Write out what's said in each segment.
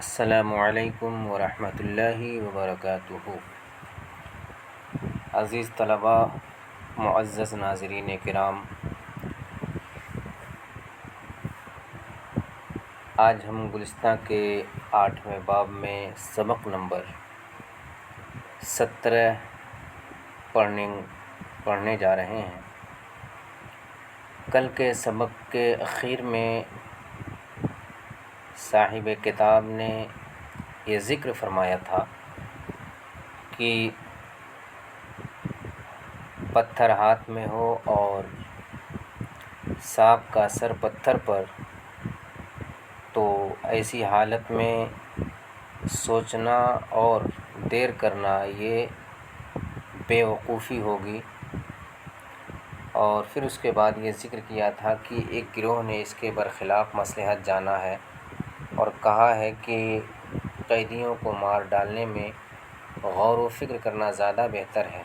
السلام علیکم ورحمۃ اللہ وبرکاتہ۔ عزیز طلباء، معزز ناظرین کرام، آج ہم گلستہ کے 8ویں باب میں سبق نمبر 17 پڑھنے جا رہے ہیں۔ کل کے سبق کے اخیر میں صاحب کتاب نے یہ ذکر فرمایا تھا کہ پتھر ہاتھ میں ہو اور سانپ کا سر پتھر پر، تو ایسی حالت میں سوچنا اور دیر کرنا یہ بے وقوفی ہوگی۔ اور پھر اس کے بعد یہ ذکر کیا تھا کہ ایک گروہ نے اس کے برخلاف مصلحت جانا ہے اور کہا ہے کہ قیدیوں کو مار ڈالنے میں غور و فکر کرنا زیادہ بہتر ہے،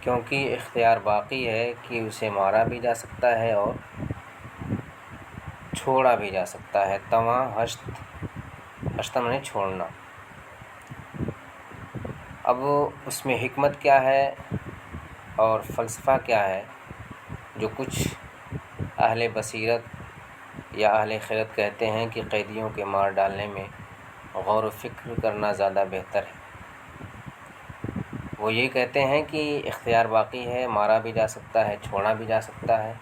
کیونکہ اختیار باقی ہے کہ اسے مارا بھی جا سکتا ہے اور چھوڑا بھی جا سکتا ہے۔ تواں ہشت میں چھوڑنا۔ اب اس میں حکمت کیا ہے اور فلسفہ کیا ہے، جو کچھ اہل بصیرت یا اہل خرد کہتے ہیں کہ قیدیوں کے مار ڈالنے میں غور و فکر کرنا زیادہ بہتر ہے۔ وہ یہ کہتے ہیں کہ اختیار باقی ہے، مارا بھی جا سکتا ہے، چھوڑا بھی جا سکتا ہے۔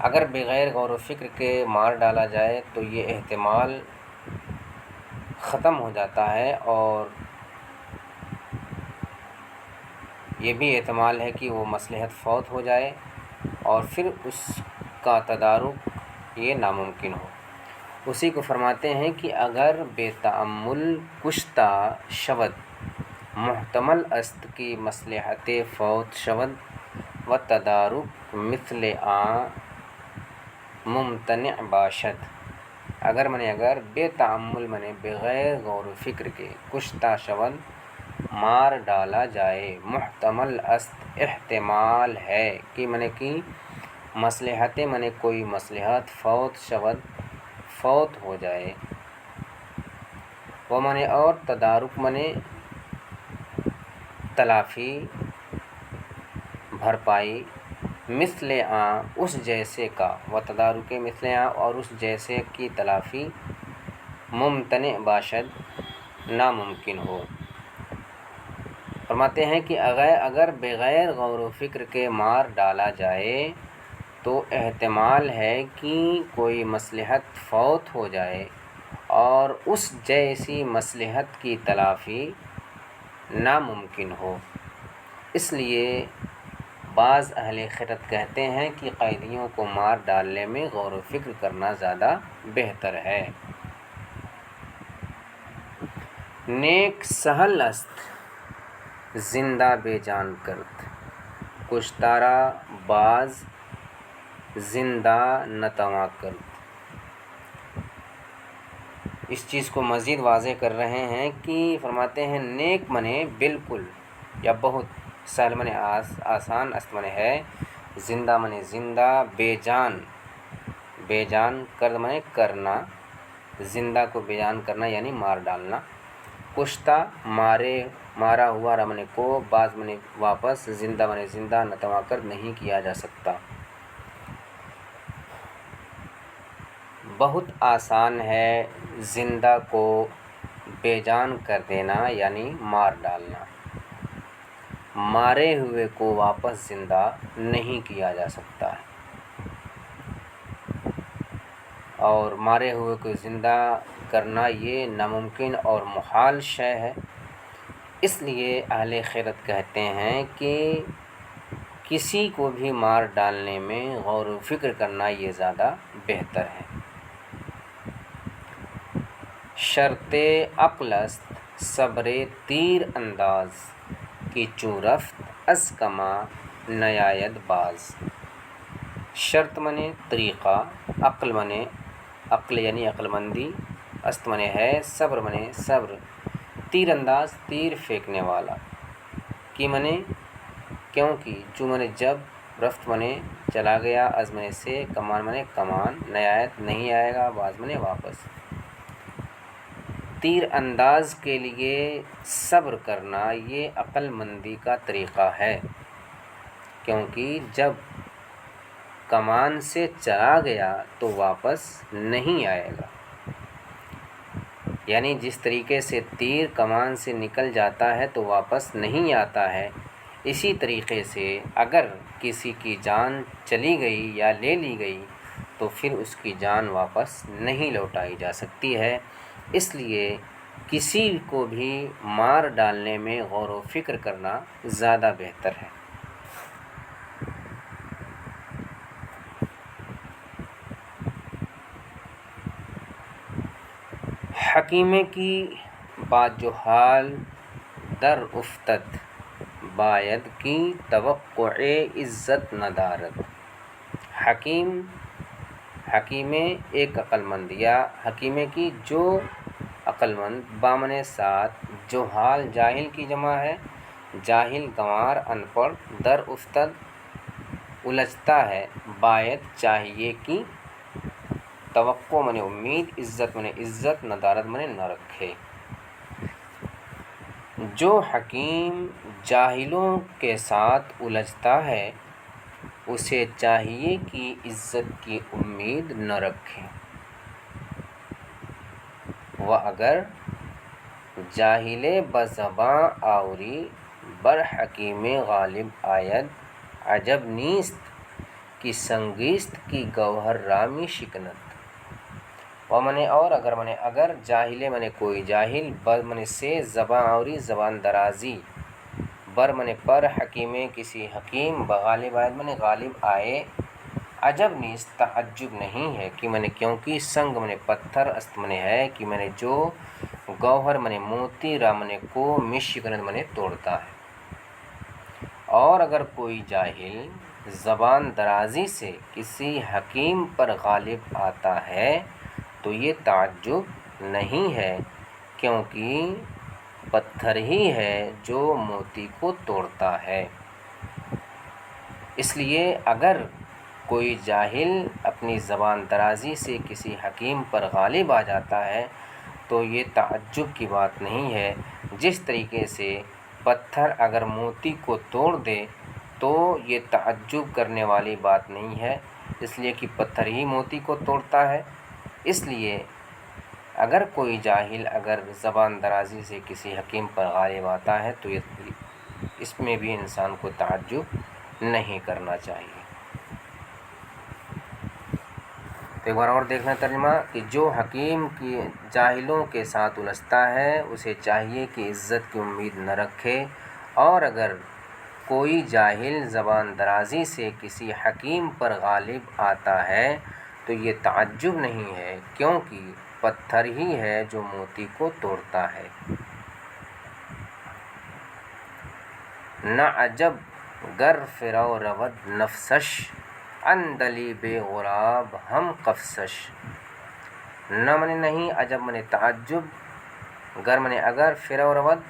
اگر بغیر غور و فکر کے مار ڈالا جائے تو یہ احتمال ختم ہو جاتا ہے، اور یہ بھی احتمال ہے کہ وہ مصلحت فوت ہو جائے اور پھر اس کا تدارک یہ ناممکن ہو۔ اسی کو فرماتے ہیں کہ اگر بے تأمل کشتہ شود محتمل است کی مصلحت فوت شود و تدارک مثل آن ممتنع باشد۔ اگر بے تأمل بغیر غور و فکر کے کشتہ شود مار ڈالا جائے، محتمل است احتمال ہے کہ مصلحت کوئی مصلحت فوت شود فوت ہو جائے، وہ اور تدارک تلافی بھرپائی مثل آن اس جیسے کا، و تدارک مثل آن اور اس جیسے کی تلافی ممتنع باشد ناممکن ہو۔ فرماتے ہیں کہ اگر بغیر غور و فکر کے مار ڈالا جائے تو احتمال ہے کہ کوئی مصلحت فوت ہو جائے اور اس جیسی مصلحت کی تلافی ناممکن ہو۔ اس لیے بعض اہل خرد کہتے ہیں کہ قیدیوں کو مار ڈالنے میں غور و فکر کرنا زیادہ بہتر ہے۔ نیک سہل است زندہ بے جان کرد، کشتارا باز زندہ نتواں کرد۔ اس چیز کو مزید واضح کر رہے ہیں کہ فرماتے ہیں نیک بالکل یا بہت، سہل آسان، است ہے، زندہ زندہ، بے جان کرد کرنا، زندہ کو بے جان کرنا یعنی مار ڈالنا، کشتہ مارا ہوا کو، باز واپس، زندہ نتواں کرد نہیں کیا جا سکتا۔ بہت آسان ہے زندہ کو بے جان کر دینا یعنی مار ڈالنا، مارے ہوئے کو واپس زندہ نہیں کیا جا سکتا ہے، اور مارے ہوئے کو زندہ کرنا یہ ناممکن اور محال شے ہے۔ اس لیے اہل خرد کہتے ہیں کہ کسی کو بھی مار ڈالنے میں غور و فکر کرنا یہ زیادہ بہتر ہے۔ شرط عقل است صبر تیر انداز کی چوں رفت از کما نیاید باز۔ شرط طریقہ، عقل یعنی عقل مندی، است ہے، صبر صبر، تیر انداز تیر پھینکنے والا، کی کیونکہ جو جب رفت منے چلا گیا، از منے سے، کمان منے کمان، نیایت نہیں آئے گا، باز منے واپس۔ تیر انداز کے لیے صبر کرنا یہ عقل مندی کا طریقہ ہے، کیونکہ جب کمان سے چلا گیا تو واپس نہیں آئے گا۔ یعنی جس طریقے سے تیر کمان سے نکل جاتا ہے تو واپس نہیں آتا ہے، اسی طریقے سے اگر کسی کی جان چلی گئی یا لے لی گئی تو پھر اس کی جان واپس نہیں لوٹائی جا سکتی ہے۔ اس لیے کسی کو بھی مار ڈالنے میں غور و فکر کرنا زیادہ بہتر ہے۔ حکیمے کی بات جو حال در افتد، باید کی توقع عزت ندارد۔ حکیمے ایک عقل مند یا حکیمے کی جو عقل مند، بامنے ساتھ، جو حال جاہل کی جمع ہے، جاہل گنوار ان پڑھ، در افتد الجھتا ہے، باید چاہیے کی، توقع منے امید، عزت منے عزت، ندارت منے نہ رکھے۔ جو حکیم جاہلوں کے ساتھ الجھتا ہے اسے چاہیے کہ عزت کی امید نہ رکھے، و اگر جاہل بزباں آوری بر حکیم غالب آید، عجب نیست کہ سنگیست کی گوہر رامی شکنت۔ و منے اور، اگر منے اگر، جاہل منے کوئی جاہل، بر منے سے، زباں آوری زبان درازی، بر منے پر، حکیم کسی حکیم، بغالب آید منے غالب آئے، عجب نیست تعجب نہیں ہے، کہ منے کیونکہ، سنگ منے پتھر، است منے ہے، کہ منے جو، گوہر منے موتی، را منے کو، مش شکنت منے توڑتا ہے۔ اور اگر کوئی جاہل زبان درازی سے کسی حکیم پر غالب آتا ہے تو یہ تعجب نہیں ہے، کیونکہ پتھر ہی ہے جو موتی کو توڑتا ہے۔ اس لیے اگر کوئی جاہل اپنی زبان درازی سے کسی حکیم پر غالب آ جاتا ہے تو یہ تعجب کی بات نہیں ہے، جس طریقے سے پتھر اگر موتی کو توڑ دے تو یہ تعجب کرنے والی بات نہیں ہے، اس لیے کہ پتھر ہی موتی کو توڑتا ہے۔ اس لیے اگر کوئی جاہل اگر زبان درازی سے کسی حکیم پر غالب آتا ہے تو اس میں بھی انسان کو تعجب نہیں کرنا چاہیے۔ تو ایک بار اور دیکھنا ترجمہ، کہ جو حکیم کی جاہلوں کے ساتھ الجھتا ہے اسے چاہیے کہ عزت کی امید نہ رکھے، اور اگر کوئی جاہل زبان درازی سے کسی حکیم پر غالب آتا ہے تو یہ تعجب نہیں ہے، کیونکہ پتھر ہی ہے جو موتی کو توڑتا ہے۔ نہ عجب گر فرو رود نفسش، اندلیب غراب ہم قفسش۔ نہ منے نہیں، عجب منے تعجب، گر منے اگر، فرو رود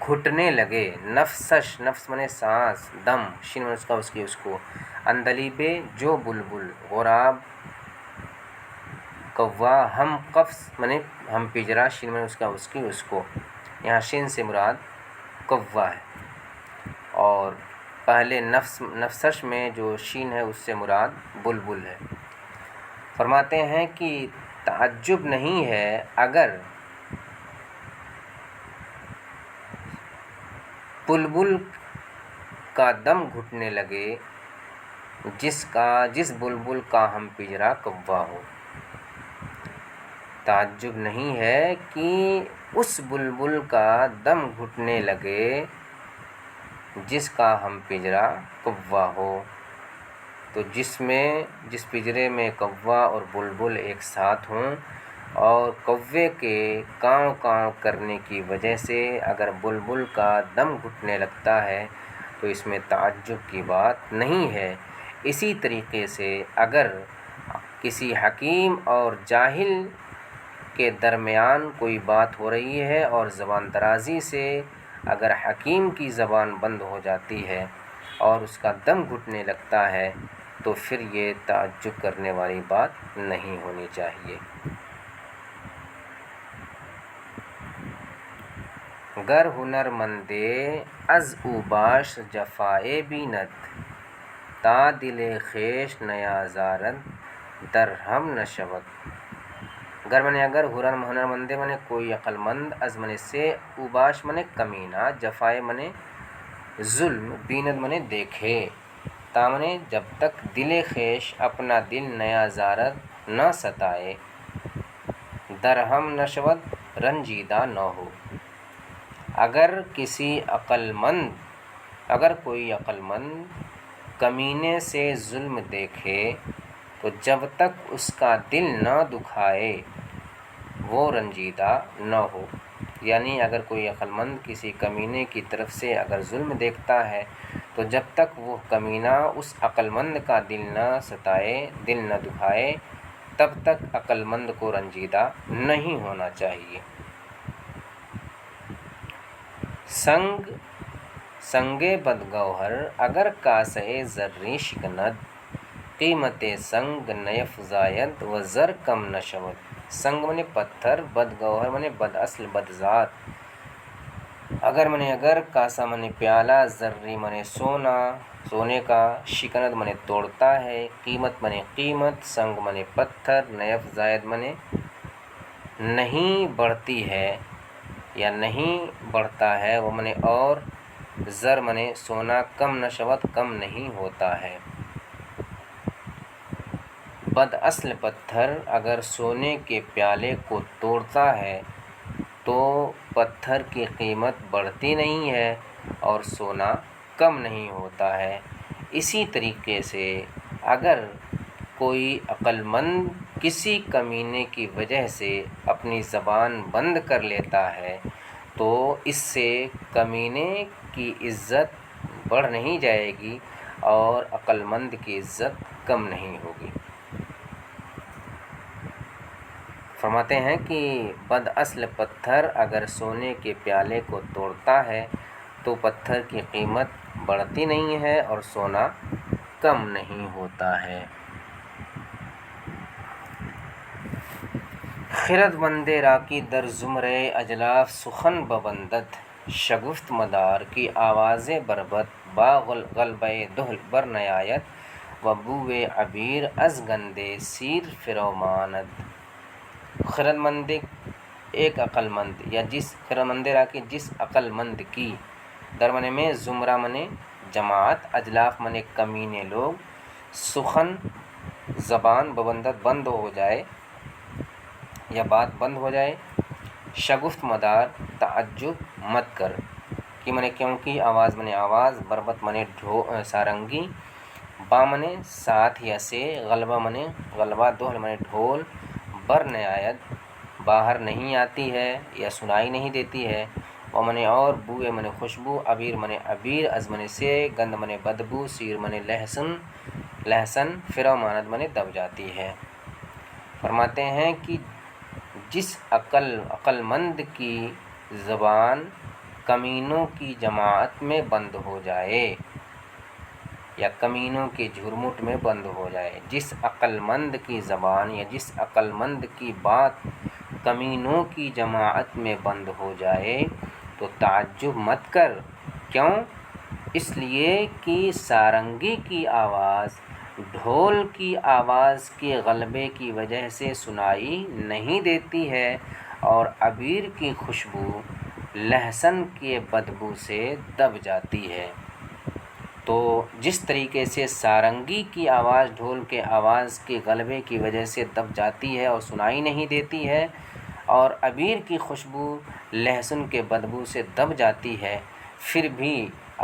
گھٹنے لگے، نفسش، نفس منے سانس، دم، شین منے اس کا اس کو، اندلیب جو بلبل، غراب کوا، ہم قفس منے ہم پجرا، شین منے اس کو، یہاں شین سے مراد کوا ہے، اور پہلے نفسش میں جو شین ہے اس سے مراد بلبل ہے۔ فرماتے ہیں کہ تعجب نہیں ہے اگر بلبل کا دم گھٹنے لگے، جس بلبل کا ہم پجرا کوا ہو۔ تعجب نہیں ہے کہ اس بلبل کا دم گھٹنے لگے جس کا ہم پجرا کوا ہو۔ تو جس پجرے میں کوا اور بلبل ایک ساتھ ہوں اور کوے کے کاؤں کاؤں کرنے کی وجہ سے اگر بلبل کا دم گھٹنے لگتا ہے تو اس میں تعجب کی بات نہیں ہے۔ اسی طریقے سے اگر کسی حکیم اور جاہل کے درمیان کوئی بات ہو رہی ہے اور زبان درازی سے اگر حکیم کی زبان بند ہو جاتی ہے اور اس کا دم گھٹنے لگتا ہے تو پھر یہ تعجب کرنے والی بات نہیں ہونی چاہیے۔ گر ہنر مندے از او باش جفائے بیند، تا دل خویش نیازارد درہم نشود۔ گر منے اگر ہنر مندے منے کوئی عقل مند، از منے سے، او باش منے کمینہ، جفائے منے ظلم، بیند منے دیکھے، تا منے جب تک دل خویش اپنا دل نیازارد نہ ستائے، درہم نشود رنجیدہ نہ ہو۔ اگر کوئی عقل مند کمینے سے ظلم دیکھے تو جب تک اس کا دل نہ دکھائے وہ رنجیدہ نہ ہو، یعنی اگر کوئی عقل مند کسی کمینے کی طرف سے اگر ظلم دیکھتا ہے تو جب تک وہ کمینہ اس عقل مند کا دل نہ ستائے، دل نہ دکھائے، تب تک عقل مند کو رنجیدہ نہیں ہونا چاہیے۔ سنگ بدگوہر اگر کاسہ زری شکند، قیمت سنگ نیفزاید و زر کم نشود۔ سنگ منے پتھر، بدگوہر منے بد اصل بد ذات، اگر کاسہ منے پیالہ، زری منے سونا، سونے کا، شکند منے توڑتا ہے، قیمت منے قیمت، سنگ منے پتھر، نیفزاید منے نہیں بڑھتی ہے یا نہیں بڑھتا ہے، وہ منے اور، زر منے سونا، کم نشود کم نہیں ہوتا ہے۔ بد اصل پتھر اگر سونے کے پیالے کو توڑتا ہے تو پتھر کی قیمت بڑھتی نہیں ہے اور سونا کم نہیں ہوتا ہے۔ اسی طریقے سے اگر کوئی عقل مند کسی کمینے کی وجہ سے اپنی زبان بند کر لیتا ہے تو اس سے کمینے کی عزت بڑھ نہیں جائے گی اور عقل مند کی عزت کم نہیں ہوگی۔ فرماتے ہیں کہ بد اصل پتھر اگر سونے کے پیالے کو توڑتا ہے تو پتھر کی قیمت بڑھتی نہیں ہے اور سونا کم نہیں ہوتا ہے۔ خرد مندے را کی در زمرے اجلاف سخن ببندد، شگفت مدار کی آوازیں بربط با غلبہ دہل بر نیاید و بوئے عبیر از گندے سیر فروماند۔ خرد مند ایک عقل مند یا خرد مندے را کی جس عقل مند کی، در منے میں زمرہ منے جماعت، اجلاف منے کمینے لوگ، سخن زبان، ببندت بند ہو جائے یا بات بند ہو جائے، شگفت مدار تعجب مت کر، کی منے کیونکہ، آواز منے آواز، بربط منے سارنگی، با منے ساتھ یا سے، غلبہ منے غلبہ، دہل منے ڈھول، بر نیاید باہر نہیں آتی ہے یا سنائی نہیں دیتی ہے، و منے اور، بوئے منے خوشبو، عبیر منے عبیر، از منے سے، گند منے بدبو، سیر منے لہسن، فروماند منے دب جاتی ہے۔ فرماتے ہیں کہ جس عقل مند کی زبان کمینوں کی جماعت میں بند ہو جائے یا کمینوں کے جھرمٹ میں بند ہو جائے، جس عقل مند کی زبان یا جس عقل مند کی بات کمینوں کی جماعت میں بند ہو جائے تو تعجب مت کر، کیوں؟ اس لیے کہ سارنگی کی آواز ڈھول کی آواز کے غلبے کی وجہ سے سنائی نہیں دیتی ہے اور عبیر کی خوشبو لہسن کے بدبو سے دب جاتی ہے۔ تو جس طریقے سے سارنگی کی آواز ڈھول کے آواز کے غلبے کی وجہ سے دب جاتی ہے اور سنائی نہیں دیتی ہے، اور عبیر کی خوشبو لہسن کے بدبو سے دب جاتی ہے، پھر بھی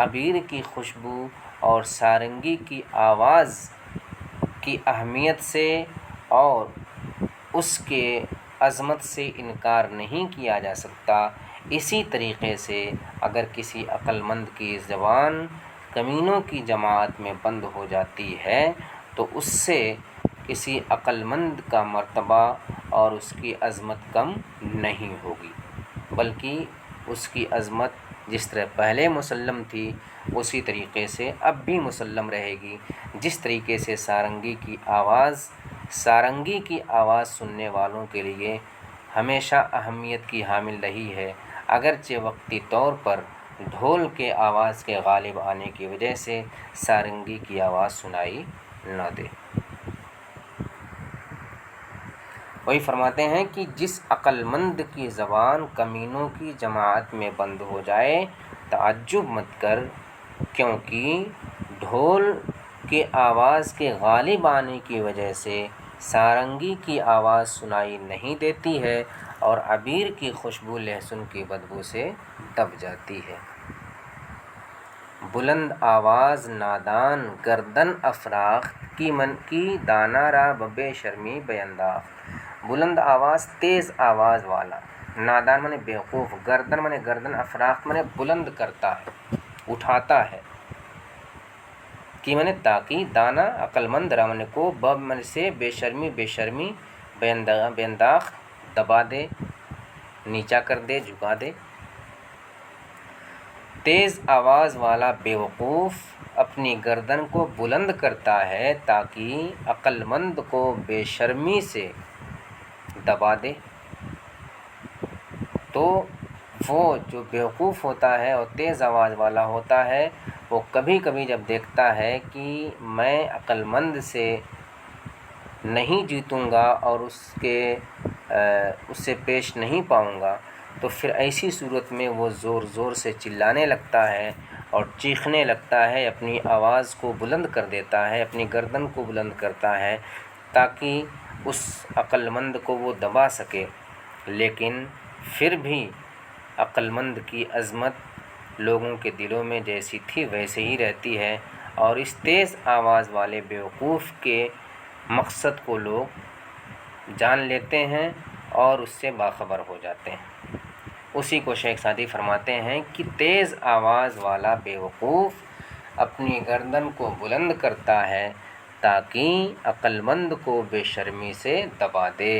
عبیر کی خوشبو اور سارنگی کی آواز کی اہمیت سے اور اس کے عظمت سے انکار نہیں کیا جا سکتا۔ اسی طریقے سے اگر کسی عقل مند کی زبان کمینوں کی جماعت میں بند ہو جاتی ہے تو اس سے کسی عقل مند کا مرتبہ اور اس کی عظمت کم نہیں ہوگی، بلکہ اس کی عظمت جس طرح پہلے مسلم تھی اسی طریقے سے اب بھی مسلم رہے گی۔ جس طریقے سے سارنگی کی آواز سننے والوں کے لیے ہمیشہ اہمیت کی حامل رہی ہے، اگرچہ وقتی طور پر ڈھول کے آواز کے غالب آنے کی وجہ سے سارنگی کی آواز سنائی نہ دے۔ وہی فرماتے ہیں کہ جس عقل مند کی زبان کمینوں کی جماعت میں بند ہو جائے تعجب مت کر، کیونکہ ڈھول کے آواز کے غالب آنے کی وجہ سے سارنگی کی آواز سنائی نہیں دیتی ہے اور عبیر کی خوشبو لہسن کی بدبو سے دب جاتی ہے۔ بلند آواز نادان گردن افراخت کی دانہ را بے شرمی بینداخت۔ بلند آواز تیز آواز والا، نادان مانے بیوقوف، گردن مانے گردن، افراخت مانے بلند کرتا ہے، اٹھاتا ہے، کی مانے تاکہ، دانا عقل مند، را مانے کو، بب مانے سے، بے شرمی بینداخت دبا دے، نیچا کر دے، جھکا دے۔ تیز آواز والا بیوقوف اپنی گردن کو بلند کرتا ہے تاکہ عقل مند کو بے شرمی سے دبا دے۔ تو وہ جو بیوقوف ہوتا ہے اور تیز آواز والا ہوتا ہے وہ کبھی کبھی جب دیکھتا ہے کہ میں عقل مند سے نہیں جیتوں گا اور اس سے پیش نہیں پاؤں گا تو پھر ایسی صورت میں وہ زور زور سے چلانے لگتا ہے اور چیخنے لگتا ہے، اپنی آواز کو بلند کر دیتا ہے، اپنی گردن کو بلند کرتا ہے تاکہ اس عقل مند کو وہ دبا سکے۔ لیکن پھر بھی عقل مند کی عظمت لوگوں کے دلوں میں جیسی تھی ویسے ہی رہتی ہے اور اس تیز آواز والے بیوقوف کے مقصد کو لوگ جان لیتے ہیں اور اس سے باخبر ہو جاتے ہیں۔ اسی کو شیخ سعدی فرماتے ہیں کہ تیز آواز والا بیوقوف اپنی گردن کو بلند کرتا ہے تاکہ عقل مند کو بے شرمی سے دبا دے۔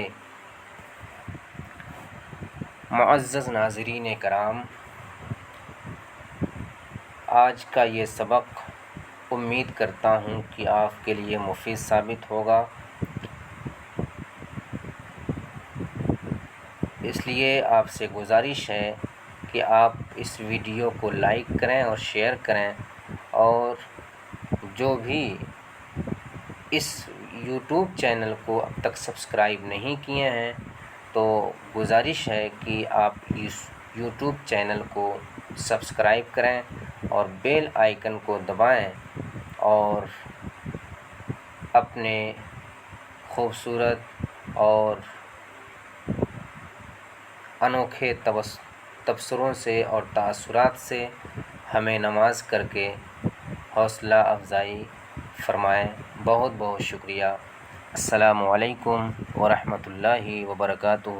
معزز ناظرین کرام، آج کا یہ سبق امید کرتا ہوں کہ آپ کے لیے مفید ثابت ہوگا، اس لیے آپ سے گزارش ہے کہ آپ اس ویڈیو کو لائک کریں اور شیئر کریں، اور جو بھی اس یوٹیوب چینل کو اب تک سبسکرائب نہیں کیے ہیں تو گزارش ہے کہ آپ اس یوٹیوب چینل کو سبسکرائب کریں اور بیل آئیکن کو دبائیں اور اپنے خوبصورت اور انوکھے تبصروں سے اور تاثرات سے ہمیں نواز کر کے حوصلہ افزائی فرمائیں۔ بہت بہت شکریہ۔ السلام علیکم ورحمۃ اللہ وبرکاتہ۔